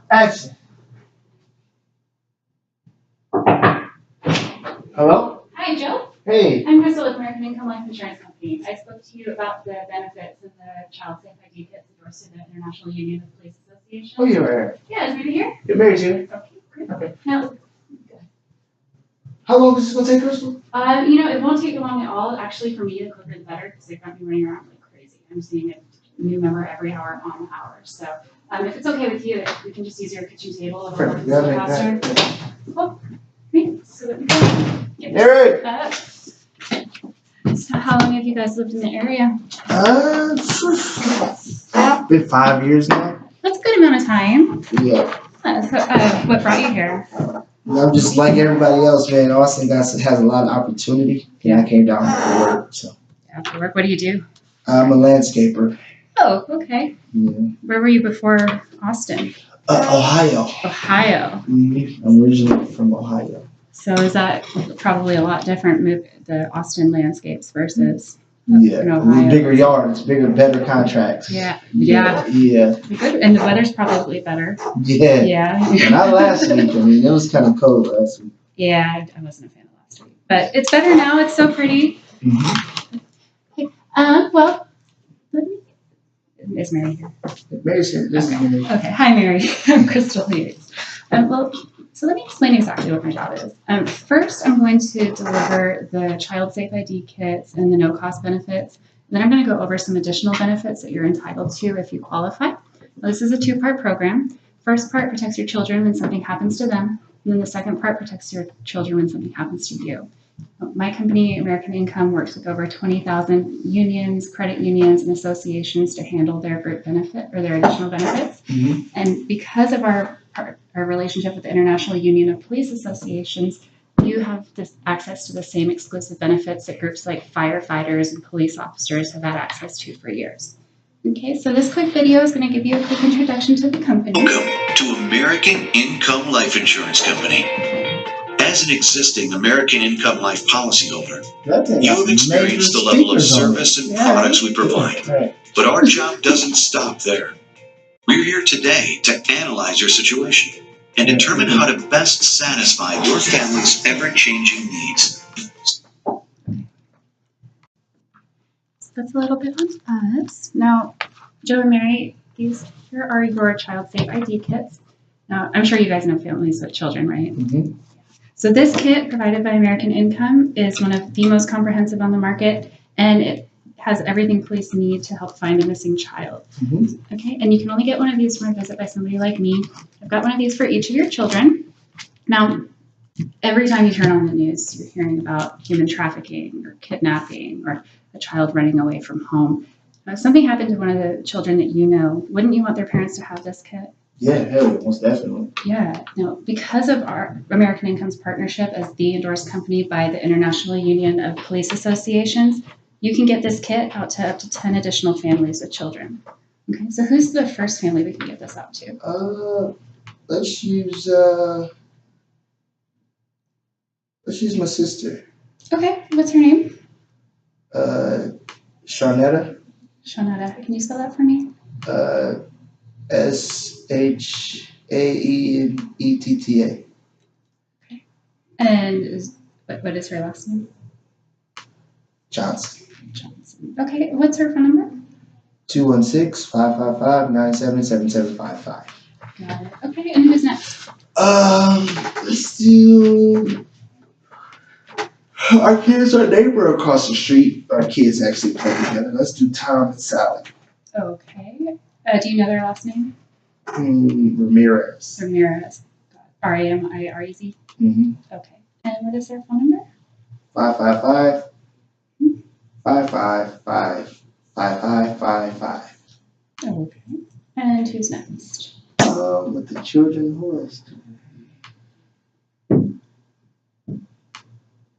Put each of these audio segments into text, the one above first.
Action. Hello? Hi, Joe. Hey. I'm Crystal with American Income Life Insurance Company. I spoke to you about the benefits of the Child Safe ID kits endorsed to the International Union of Police Associations. Oh, you're right. Yeah, is Mary here? Your Mary's here. Okay, great. Okay. Now, How long is this going to take, Crystal? it won't take long at all. Actually, for me, the quicker the better because they've got me running around like crazy. I'm seeing a new member every hour on the hour. So, if it's okay with you, we can just use your kitchen table. Perfect. It'll Yeah, faster. that. Cool. Great. So let me go. Get this Eric! up. So how long have you guys lived in the area? Been 5 years now. That's a good amount of time. Yeah. What brought you here? I'm just like everybody else, man. Austin has a lot of opportunity, and I came down here for work. So. After work, what do you do? I'm a landscaper. Oh, okay. Yeah. Where were you before Austin? Ohio. Ohio. Mm-hmm. I'm originally from Ohio. So is that probably a lot different, the Austin landscapes versus Ohio? Bigger yards, better contracts. Yeah. Good. And the weather's probably better. Yeah. Yeah. Not last week. I mean, it was kind of cold last week. Yeah, I wasn't a fan of last week. But it's better now. It's so pretty. Mm-hmm. Okay. Well, is Mary here? Mary's here. This is Mary. Okay. Hi, Mary. I'm Crystal Hughes. So let me explain exactly what my job is. First, I'm going to deliver the Child Safe ID kits and the no-cost benefits. Then I'm going to go over some additional benefits that you're entitled to if you qualify. Now, this is a two-part program. First part protects your children when something happens to them, and then the second part protects your children when something happens to you. My company, American Income, works with over 20,000 unions, credit unions, and associations to handle their group benefit or their additional benefits. Mm-hmm. And because of our relationship with the International Union of Police Associations, you have this access to the same exclusive benefits that groups like firefighters and police officers have had access to for years. Okay, so this quick video is going to give you a quick introduction to the company. Welcome to American Income Life Insurance Company. As an existing American Income Life policyholder, you have experienced the level of service and products we provide. But our job doesn't stop there. We're here today to analyze your situation and determine how to best satisfy your family's ever-changing needs. So that's a little bit on us. Now, Joe and Mary, here are your Child Safe ID kits. Now, I'm sure you guys know families with children, right? Mm-hmm. So this kit provided by American Income is one of the most comprehensive on the market, and it has everything police need to help find a missing child. Mm-hmm. Okay, and you can only get one of these from a visit by somebody like me. I've got one of these for each of your children. Now, every time you turn on the news, you're hearing about human trafficking or kidnapping or a child running away from home. Now, if something happened to one of the children that you know, wouldn't you want their parents to have this kit? Yeah, hell yeah, most definitely. Yeah, no, because of our American Income's partnership as the endorsed company by the International Union of Police Associations, you can get this kit out to up to 10 additional families with children. Okay, so who's the first family we can get this out to? Let's use my sister. Okay, what's her name? Shawnetta. Shawnetta, can you spell that for me? Shaeetta. Okay. And what is her last name? Johnson. Okay, what's her phone number? 216-555-977755. Got it. Okay, and who's next? Let's do our kids, our neighbor across the street. Our kids actually play together. Let's do Tom and Sally. Okay. Do you know their last name? Ramirez. Ramirez. Ramirez. Mm-hmm. Okay. And what is their phone number? 555-555-5555. Okay. And who's next? With the children, who else?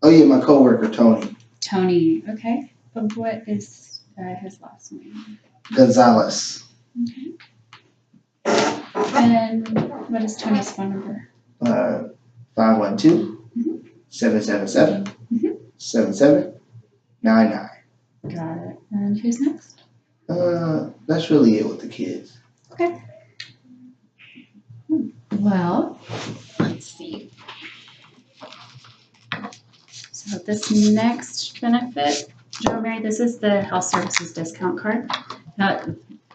Oh yeah, my coworker Tony. Tony. Okay. But what is his last name? Gonzalez. Okay. And what is Tony's phone number? 512-777-7799. Got it. And who's next? That's really it with the kids. Okay. Well, let's see. So this next benefit, Joe Mary, this is the health services discount card. Now,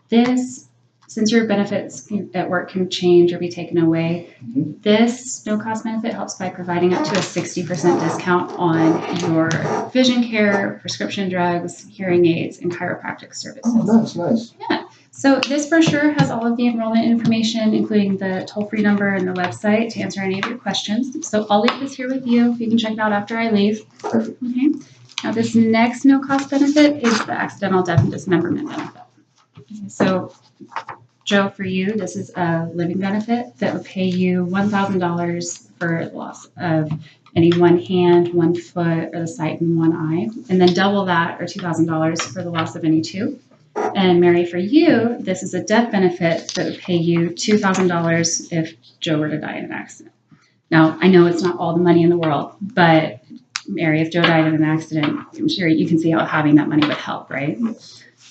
this, since your benefits at work can change or be taken away, this no-cost benefit helps by providing up to a 60% discount on your vision care, prescription drugs, hearing aids, and chiropractic services. Oh, nice. Yeah. So this brochure has all of the enrollment information, including the toll-free number and the website to answer any of your questions. So I'll leave this here with you. You can check it out after I leave. Perfect. Okay. Now this next no-cost benefit is the accidental death and dismemberment benefit. Okay, so Joe, for you, this is a living benefit that would pay you $1,000 for the loss of any one hand, one foot, or the sight in one eye, and then double that, or $2,000 for the loss of any two. And Mary, for you, this is a death benefit that would pay you $2,000 if Joe were to die in an accident. Now, I know it's not all the money in the world, but Mary, if Joe died in an accident, I'm sure you can see how having that money would help, right?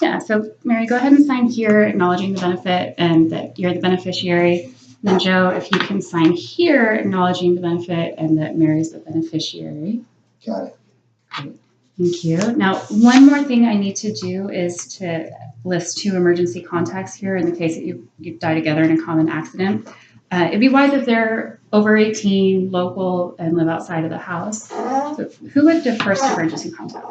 Yeah, so Mary, go ahead and sign here acknowledging the benefit and that you're the beneficiary. Then Joe, if you can sign here acknowledging the benefit and that Mary's the beneficiary. Got it. Great. Thank you. Now, one more thing I need to do is to list 2 emergency contacts here in the case that you die together in a common accident. It'd be wise if they're over 18, local, and live outside of the house. So who would the first emergency contact?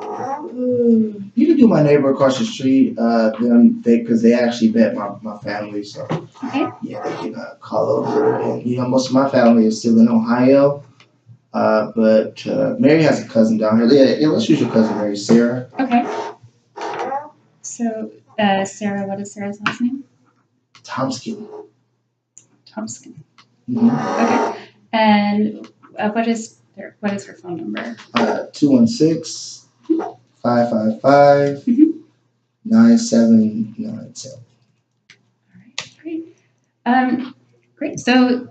You can do my neighbor across the street. Because they actually bet my family, so Okay. yeah, they can call over. And most of my family is still in Ohio. But Mary has a cousin down here. Yeah, let's use your cousin Mary, Sarah. Okay. So Sarah, what is Sarah's last name? Tomskin. Thompson. Mm-hmm. Okay. And what is her phone number? 216-555-9797. All right, great. Great. So,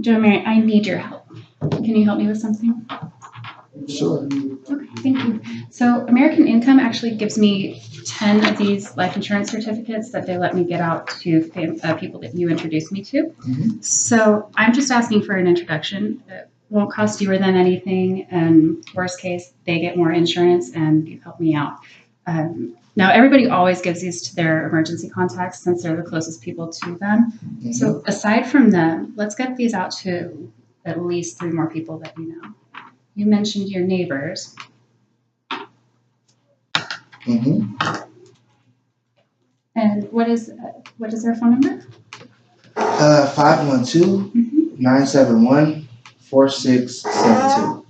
Joe Mary, I need your help. Can you help me with something? Sure. Okay, thank you. So American Income actually gives me 10 of these life insurance certificates that they let me get out to people that you introduced me to. Mm-hmm. So I'm just asking for an introduction. It won't cost you or them anything, and worst case, they get more insurance and you help me out. Now, everybody always gives these to their emergency contacts since they're the closest people to them. Mm-hmm. So aside from them, let's get these out to at least 3 more people that you know. You mentioned your neighbors. Mm-hmm. And what is their phone number? 512-971-4672.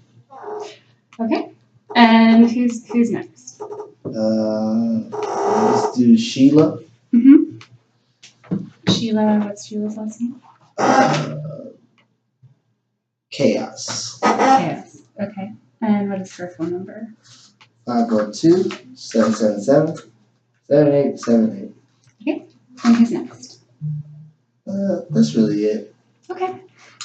Okay. And who's next? Let's do Sheila. Mm-hmm. Sheila, what's Sheila's last name? Chaos. Chaos. Okay. And what is her phone number? 512-777-7878. Okay. And who's next? That's really it. Okay.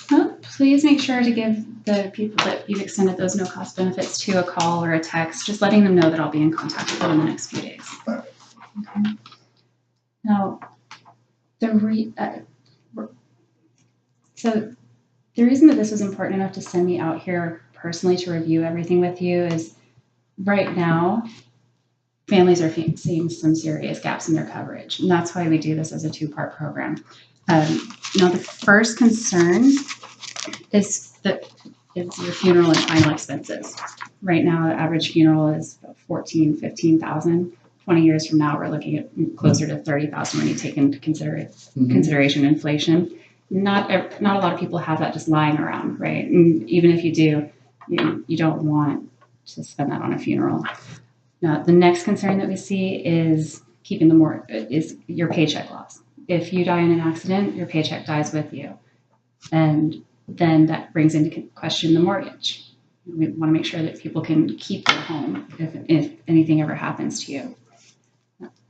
Well, please make sure to give the people that you've extended those no-cost benefits to a call or a text, just letting them know that I'll be in contact with them in the next few days. All right. Okay. Now, so the reason that this was important enough to send me out here personally to review everything with you is right now, families are seeing some serious gaps in their coverage. And that's why we do this as a 2-part program. Now, the first concern is your funeral and final expenses. Right now, the average funeral is about $14,000-15,000. 20 years from now, we're looking at closer to $30,000 when you take into consideration inflation. Not a lot of people have that just lying around, right? And even if you do, you don't want to spend that on a funeral. Now, the next concern that we see is is your paycheck loss. If you die in an accident, your paycheck dies with you. And then that brings into question the mortgage. We want to make sure that people can keep their home if anything ever happens to you.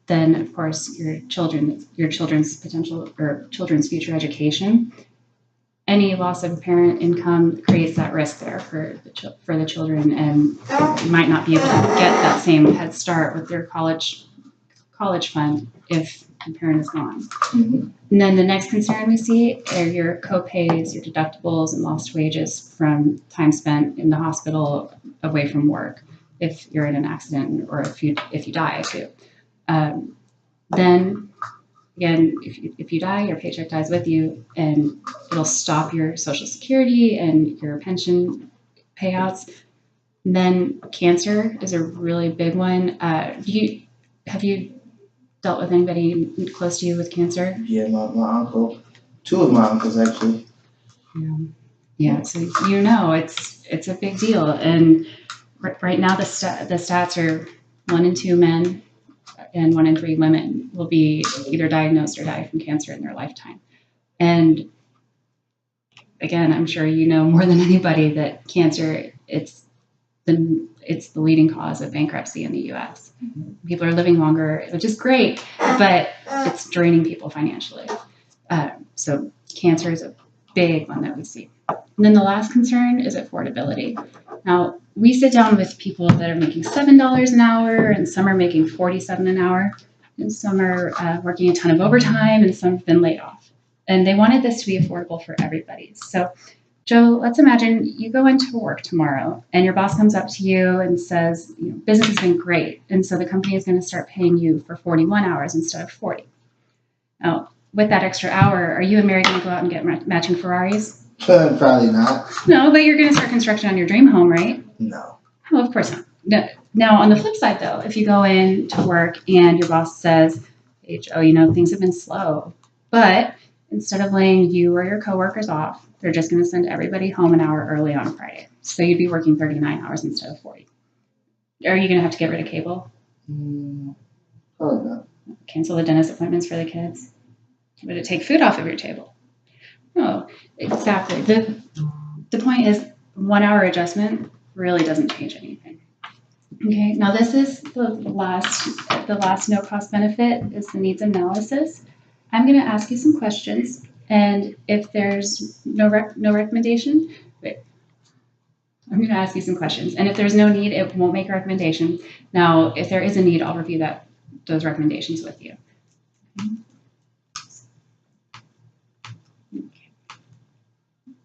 Then, of course, your children's potential or children's future education. Any loss of parent income creates that risk there for the children, and you might not be able to get that same head start with their college college fund if the parent is gone. Mhm. And then the next concern we see are your co-pays, your deductibles, and lost wages from time spent in the hospital away from work if you're in an accident or if you die too. Then again, if you die, your paycheck dies with you, and it'll stop your Social Security and your pension payouts. And then cancer is a really big one. Have you dealt with anybody close to you with cancer? Yeah, my uncle, two of my uncles actually. Yeah. So it's a big deal, and right now the stats are 1 in 2 men and 1 in 3 women will be either diagnosed or die from cancer in their lifetime. And again, I'm sure you know more than anybody that cancer it's the leading cause of bankruptcy in the U.S. People are living longer, which is great, but it's draining people financially. So cancer is a big one that we see. And then the last concern is affordability. Now, we sit down with people that are making $7 an hour, and some are making $47 an hour, and some are working a ton of overtime, and some have been laid off. And they wanted this to be affordable for everybody. So Joe, let's imagine you go into work tomorrow and your boss comes up to you and says, business has been great. And so the company is going to start paying you for 41 hours instead of 40. Now, with that extra hour, are you and Mary going to go out and get matching Ferraris? Probably not. No, but you're going to start construction on your dream home, right? No. Oh, of course not. No. Now, on the flip side, though, if you go in to work and your boss says, hey, Joe, things have been slow, but instead of laying you or your coworkers off, they're just going to send everybody home an hour early on a Friday. So you'd be working 39 hours instead of 40. Are you going to have to get rid of cable? Probably not. Cancel the dentist appointments for the kids? Would it take food off of your table? No, exactly. The point is 1 hour adjustment really doesn't change anything. Okay, now this is the last no cost benefit is the needs analysis. I'm going to ask you some questions, and if there's no recommendation, I'm going to ask you some questions, and if there's no need, it won't make a recommendation. Now, if there is a need, I'll review those recommendations with you. Okay.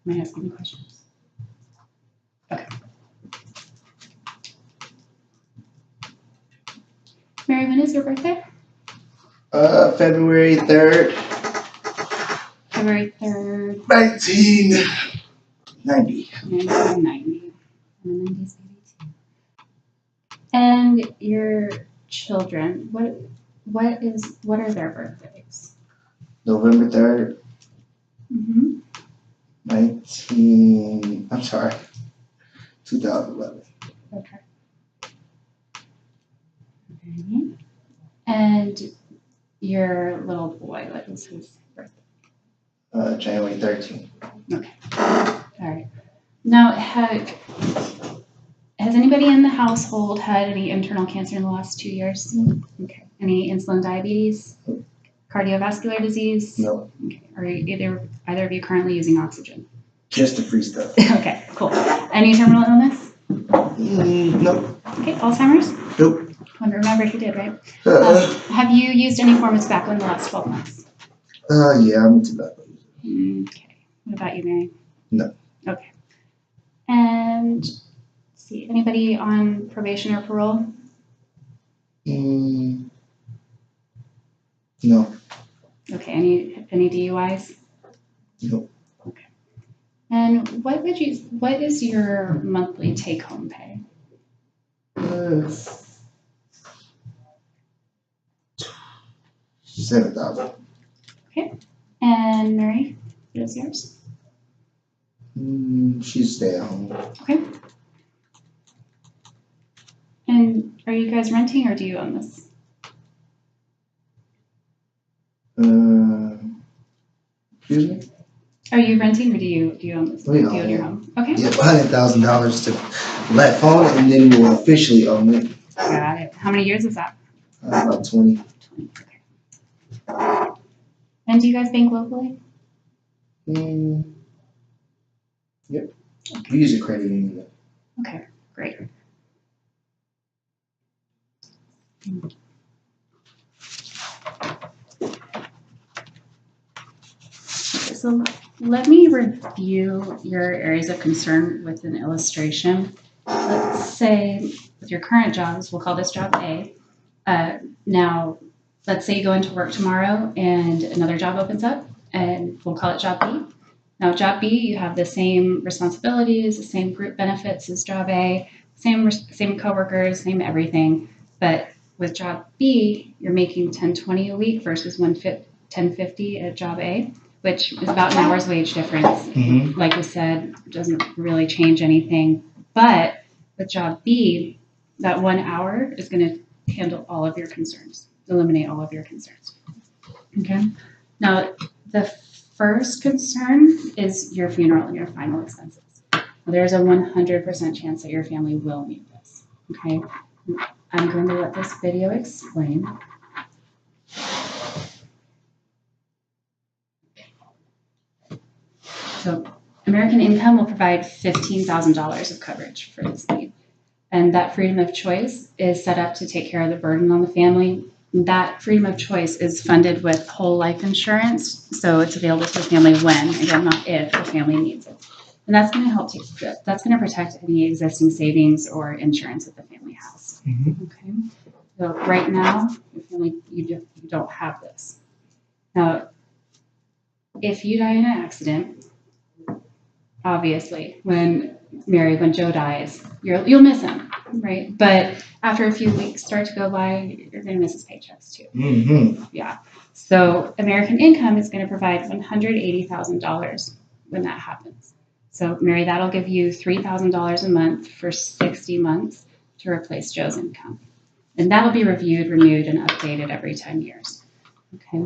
Am I asking questions? Okay. Mary, when is your birthday? February 3rd. February 3rd. 1990. 1990. I'm a 90s baby too. And your children, what are their birthdays? November 3rd. Mm-hmm. 2011. Okay. Okay. And your little boy, what is his birthday? January 13th. Okay. All right. Now, has anybody in the household had any internal cancer in the last 2 years? No. Okay. Any insulin diabetes? No. Cardiovascular disease? No. Okay. Are either of you currently using oxygen? Just the free stuff. Okay, cool. Any terminal illness? Nope. Okay, Alzheimer's? Nope. I remember if you did, right? Have you used any form of tobacco in the last 12 months? Yeah, I'm a tobacco user. Okay. What about you, Mary? No. Okay. And let's see, anybody on probation or parole? No. Okay. Any DUIs? Nope. Okay. And what is your monthly take-home pay? $7,000. Okay. And Mary, what is yours? She's stay at home. Okay. And are you guys renting or do you own this? Excuse me? Are you renting or do you own this? We Do own you own your it. home? Okay. Yeah, $100,000 to let phone, and then we'll officially own it. Got it. How many years is that? About 20. 20. Okay. And do you guys bank locally? Yep. We use a credit union. Okay, great. So let me review your areas of concern with an illustration. Let's say with your current jobs, we'll call this job A. Now, let's say you go into work tomorrow and another job opens up, and we'll call it job B. Now, job B, you have the same responsibilities, the same group benefits as job A, same coworkers, same everything. But with job B, you're making $10.20 a week versus $10.50 at job A, which is about an hour's wage difference. Mm-hmm. Like we said, doesn't really change anything. But with job B, that 1 hour is going to handle all of your concerns, eliminate all of your concerns. Okay. Now, the first concern is your funeral and your final expenses. Now, there's a 100% chance that your family will need this. Okay. I'm going to let this video explain. So American Income will provide $15,000 of coverage for this need. And that freedom of choice is set up to take care of the burden on the family. That freedom of choice is funded with whole life insurance. So it's available to the family when, again, not if the family needs it. And that's going to help that's going to protect any existing savings or insurance that the family has. Mm-hmm. Okay. So right now, your family, you don't have this. Now, if you die in an accident, obviously, when Joe dies, you'll miss him, right? But after a few weeks start to go by, you're going to miss his paychecks too. Mm-hmm. Yeah. So American Income is going to provide $180,000 when that happens. So Mary, that'll give you $3,000 a month for 60 months to replace Joe's income. And that'll be reviewed, renewed, and updated every 10 years. Okay.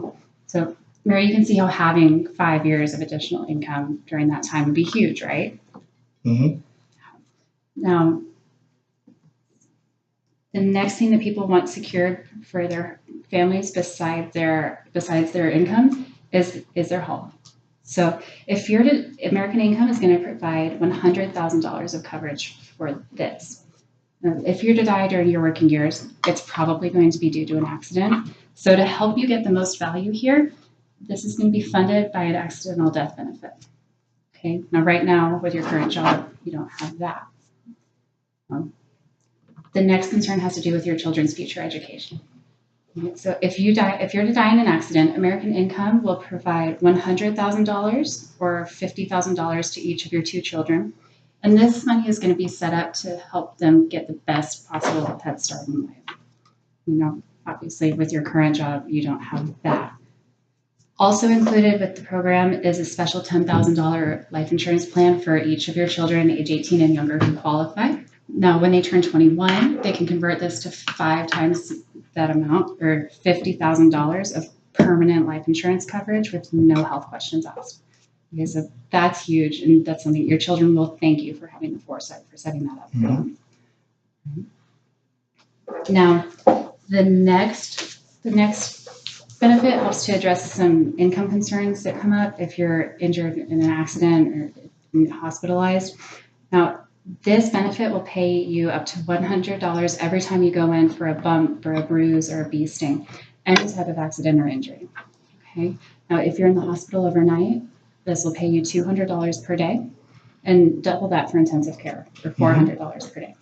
So Mary, you can see how having 5 years of additional income during that time would be huge, right? Mm-hmm. Now, the next thing that people want secured for their families besides their income is their home. So if American Income is going to provide $100,000 of coverage for this. Now, if you're to die during your working years, it's probably going to be due to an accident. So to help you get the most value here, this is going to be funded by an accidental death benefit. Okay. Now, right now, with your current job, you don't have that. The next concern has to do with your children's future education. Okay, so if you're to die in an accident, American Income will provide $100,000 or $50,000 to each of your 2 children. And this money is going to be set up to help them get the best possible head start in life. Obviously, with your current job, you don't have that. Also included with the program is a special $10,000 life insurance plan for each of your children age 18 and younger who qualify. Now, when they turn 21, they can convert this to 5 times that amount, or $50,000 of permanent life insurance coverage with no health questions asked. Okay, so that's huge, and that's something your children will thank you for having the foresight for setting that up for them. Now, the next benefit helps to address some income concerns that come up if you're injured in an accident or hospitalized. Now, this benefit will pay you up to $100 every time you go in for a bump or a bruise or a bee sting, any type of accident or injury. Okay. Now, if you're in the hospital overnight, this will pay you $200 per day, and double that for intensive care, for $400 per day.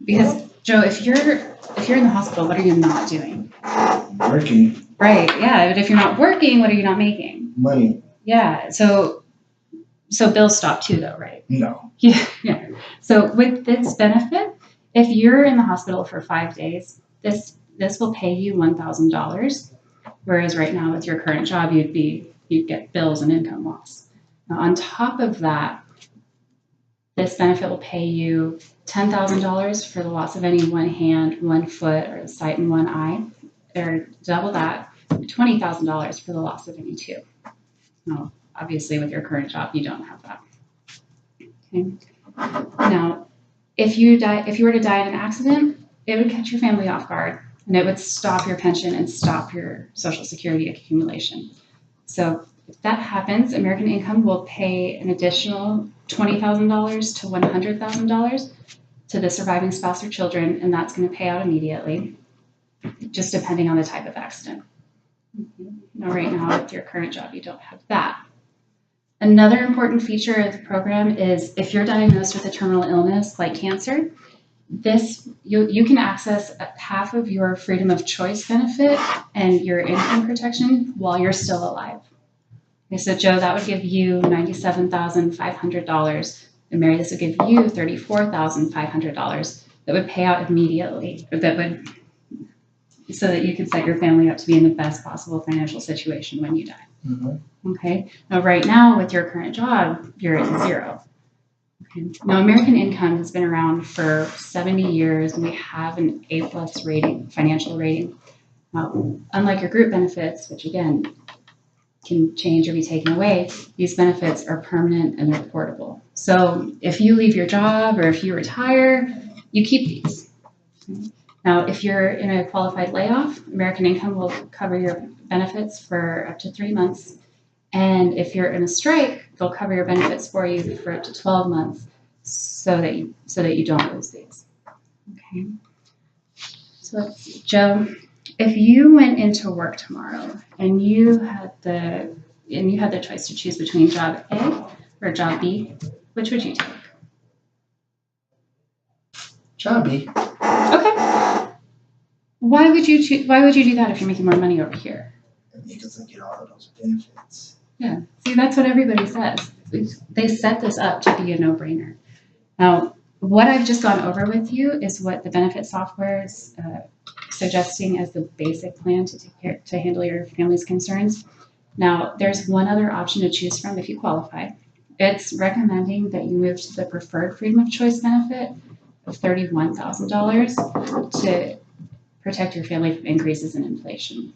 Because Joe, if you're in the hospital, what are you not doing? Working. Right. Yeah. But if you're not working, what are you not making? Money. Yeah. So bills stop too, though, right? No. Yeah. So with this benefit, if you're in the hospital for 5 days, this will pay you $1,000, whereas right now with your current job, you'd get bills and income loss. Now, on top of that, this benefit will pay you $10,000 for the loss of any one hand, one foot, or sight in one eye, or double that, $20,000 for the loss of any 2. Now, obviously, with your current job, you don't have that. Okay. Now, if you were to die in an accident, it would catch your family off guard, and it would stop your pension and stop your Social Security accumulation. So if that happens, American Income will pay an additional $20,000 to $100,000 to the surviving spouse or children, and that's going to pay out immediately, just depending on the type of accident. Now, right now, with your current job, you don't have that. Another important feature of the program is if you're diagnosed with a terminal illness like cancer, you can access half of your freedom of choice benefit and your income protection while you're still alive. Okay, so Joe, that would give you $97,500, and Mary, this would give you $34,500 that would pay out immediately, or so that you can set your family up to be in the best possible financial situation when you die. Mm-hmm. Okay. Now, right now, with your current job, you're at zero. Okay. Now, American Income has been around for 70 years, and we have an A+ rating, financial rating. Now, unlike your group benefits, which again can change or be taken away, these benefits are permanent and they're portable. So if you leave your job or if you retire, you keep these. Now, if you're in a qualified layoff, American Income will cover your benefits for up to 3 months. And if you're in a strike, they'll cover your benefits for you for up to 12 months so that you don't lose these. Okay. So let's see. Joe, if you went into work tomorrow and you had the choice to choose between job A or job B, which would you take? Job B. Okay. Why would you do that if you're making more money over here? Because I get all of those benefits. Yeah. See, that's what everybody says. They set this up to be a no-brainer. Now, what I've just gone over with you is what the benefit software is suggesting as the basic plan to handle your family's concerns. Now, there's one other option to choose from if you qualify. It's recommending that you move to the preferred freedom of choice benefit of $31,000 to protect your family from increases in inflation.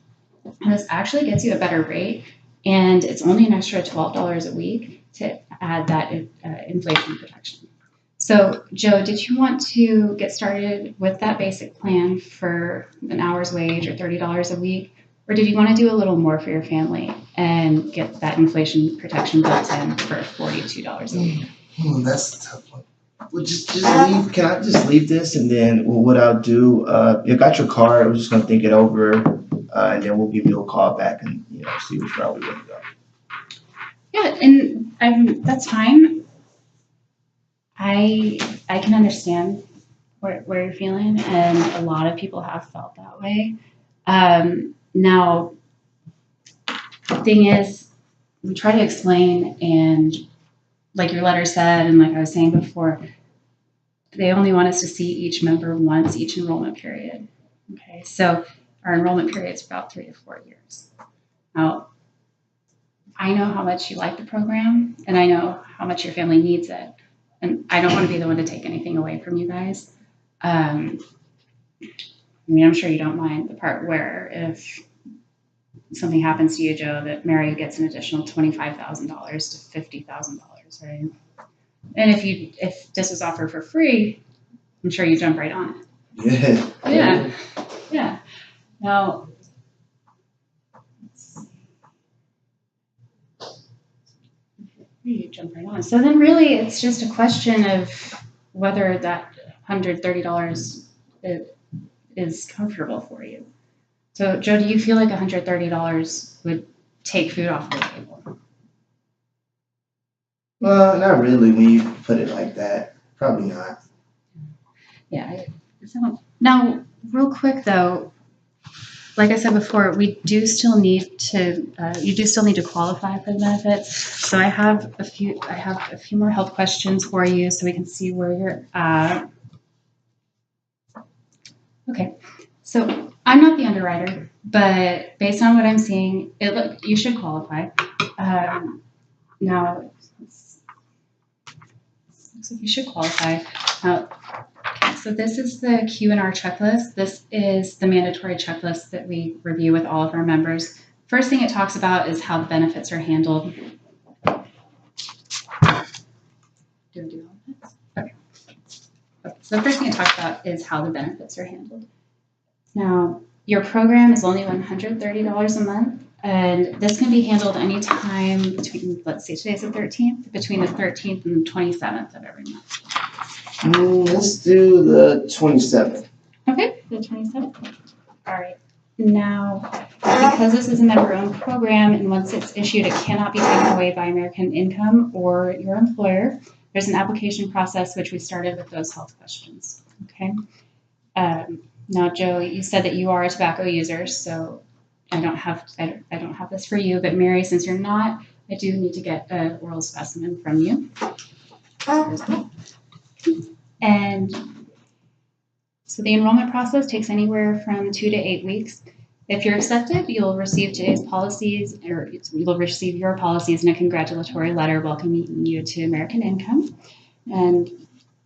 And this actually gets you a better rate, and it's only an extra $12 a week to add that inflation protection. So, Joe, did you want to get started with that basic plan for an hour's wage or $30 a week? Or did you want to do a little more for your family and get that inflation protection built in for $42 a week? That's a tough one. Well, just leave. Can I just leave this, and then what I'll do? You got your card. I'm just gonna think it over, and then we'll give you a call back and see which route we want to go. Yeah, and that's fine. I can understand where you're feeling, and a lot of people have felt that way. Now, the thing is, we try to explain, and like your letter said, and like I was saying before, they only want us to see each member once each enrollment period. Okay, so our enrollment period is about 3 to 4 years. Now, I know how much you like the program, and I know how much your family needs it. And I don't want to be the one to take anything away from you guys. I mean, I'm sure you don't mind the part where if something happens to you, Joe, that Mary gets an additional $25,000 to $50,000, right? And if this was offered for free, I'm sure you jump right on it. Yeah. Now, let's see. You jump right on. So then really it's just a question of whether that $130 is comfortable for you. So Joe, do you feel like $130 would take food off the table? Well, not really when you put it like that. Probably not. Yeah. Now, real quick though, like I said before, we do still need to. You do still need to qualify for the benefits. So I have a few more health questions for you, so we can see where you're at. Okay. So I'm not the underwriter, but based on what I'm seeing, you should qualify. Now, looks like you should qualify. Okay, so this is the Q&R checklist. This is the mandatory checklist that we review with all of our members. First thing it talks about is how the benefits are handled. Do I do all this? Okay. So the first thing it talks about is how the benefits are handled. Now, your program is only $130 a month, and this can be handled anytime between, let's see, today's the 13th, between the 13th and the 27th of every month. Let's do the 27th. Okay, the 27th. All right. Now, because this is a member-owned program, and once it's issued, it cannot be taken away by American Income or your employer. There's an application process, which we started with those health questions. Okay. Now, Joe, you said that you are a tobacco user, so I don't have this for you. But Mary, since you're not, I do need to get an oral specimen from you. And so the enrollment process takes anywhere from 2 to 8 weeks. If you're accepted, you'll receive today's policies, or you'll receive your policies and a congratulatory letter welcoming you to American Income. And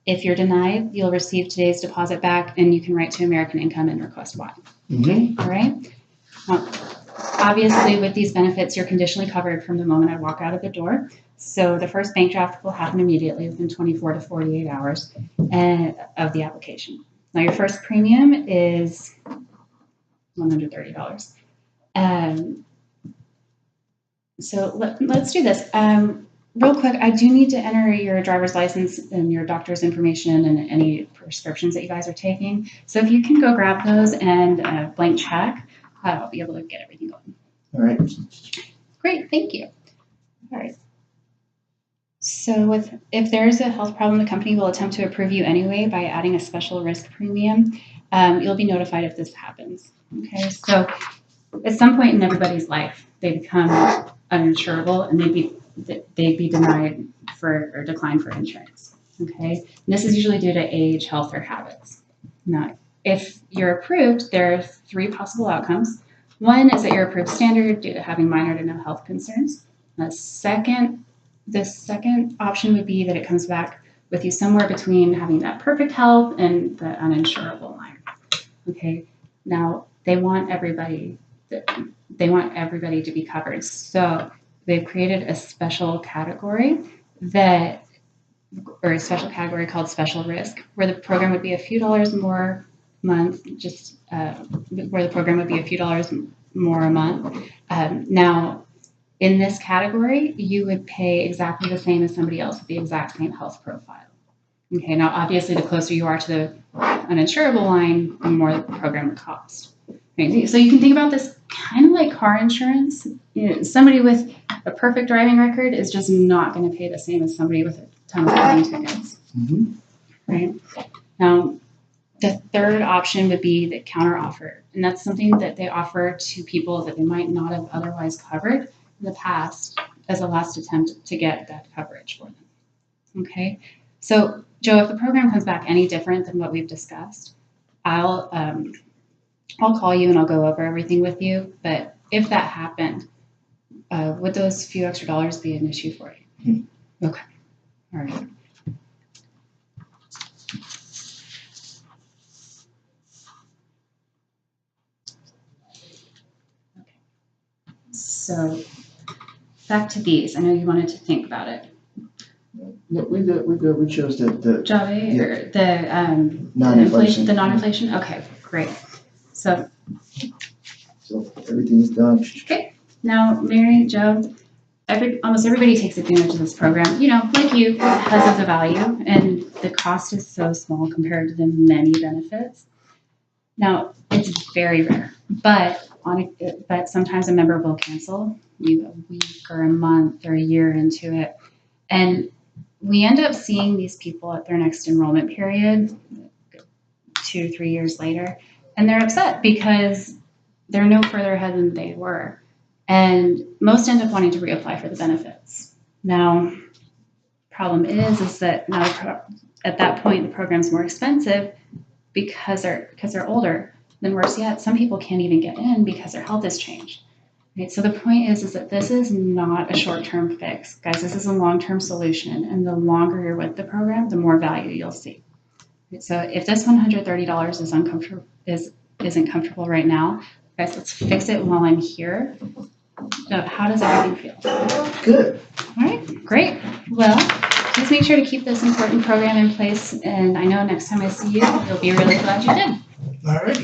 if you're denied, you'll receive today's deposit back, and you can write to American Income and request why. Mm-hmm. All right? Now, obviously, with these benefits, you're conditionally covered from the moment I walk out of the door. So the first bank draft will happen immediately within 24 to 48 hours of the application. Now, your first premium is $130. So let's do this. Real quick, I do need to enter your driver's license and your doctor's information and any prescriptions that you guys are taking. So if you can go grab those and a blank check, I'll be able to get everything going. All right. Great, thank you. All right. So if there's a health problem, the company will attempt to approve you anyway by adding a special risk premium. You'll be notified if this happens. Okay, so at some point in everybody's life, they become uninsurable and they'd be denied or declined for insurance. Okay, and this is usually due to age, health, or habits. Now, if you're approved, there are 3 possible outcomes. One is that you're approved standard due to having minor to no health concerns. The second option would be that it comes back with you somewhere between having that perfect health and the uninsurable line. Okay, now they want everybody to be covered. So they've created a special category called special risk, where the program would be a few dollars more a month, now, in this category, you would pay exactly the same as somebody else with the exact same health profile. Okay, now obviously the closer you are to the uninsurable line, the more the program would cost. Okay, so you can think about this kind of like car insurance. You know, somebody with a perfect driving record is just not going to pay the same as somebody with a ton of plane tickets. Mm-hmm. Right? Now, the third option would be the counter offer, and that's something that they offer to people that they might not have otherwise covered in the past as a last attempt to get that coverage for them. Okay, so Joe, if the program comes back any different than what we've discussed, I'll call you and I'll go over everything with you. But if that happened, would those few extra dollars be an issue for you? Mm-hmm. Okay, all right. So back to these. I know you wanted to think about it. No, we're good. We chose the Jave, or the non-inflation. The non-inflation? Okay, great. So everything's done. Okay. Now, Mary, Joe, almost everybody takes advantage of this program, like you, because of the value, and the cost is so small compared to the many benefits. Now, it's very rare, but sometimes a member will cancel a week or a month or a year into it. And we end up seeing these people at their next enrollment period 2-3 years later, and they're upset because they're no further ahead than they were. And most end up wanting to reapply for the benefits. Now, problem is that now at that point, the program's more expensive because they're older. Then worse yet, some people can't even get in because their health has changed. Right? So the point is that this is not a short-term fix. Guys, this is a long-term solution. And the longer you're with the program, the more value you'll see. Right? So if this $130 isn't comfortable right now, guys, let's fix it while I'm here. So how does everything feel? Good. All right, great. Well, please make sure to keep this important program in place. And I know next time I see you, you'll be really glad you did. All right.